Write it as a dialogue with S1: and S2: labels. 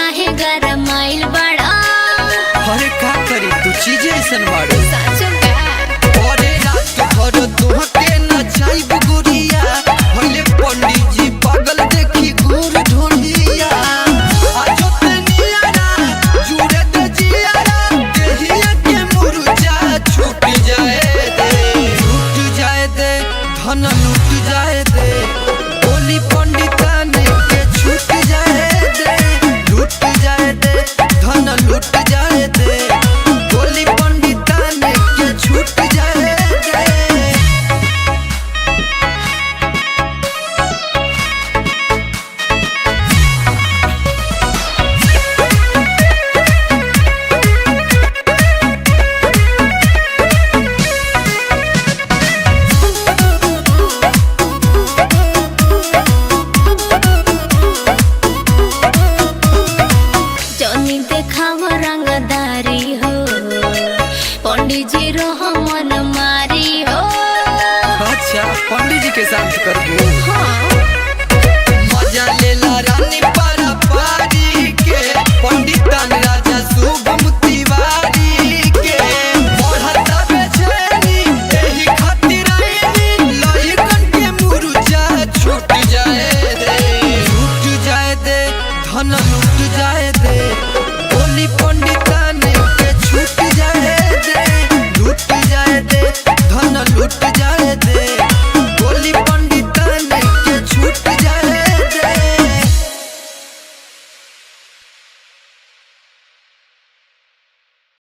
S1: काहे गरमाइल बड़ा।
S2: अरे का करी तू चीजें ऐसन बाड़ू।
S1: साचो का
S2: अरे रात भर तोहके नचाइब गुड़िया, भले पंडित जी पागल देखी घूर ढोलिया। आजो ते नियारा जुड़े दे जियारा, देहिया के मुरझा छूट जाए दे, छूट जाए दे, धन लूट जाए दे। बोली पंडितान के छूट जाए दे, लूट जाए दे, धन लूट जाए दे। बोली पंडितान के छूट जाए दे।
S1: जनी देखाव रंगदारी हो, पंडित जी रहो मन मारी हो।
S2: अच्छा पंडित जी के साथ करबो।
S1: हाँ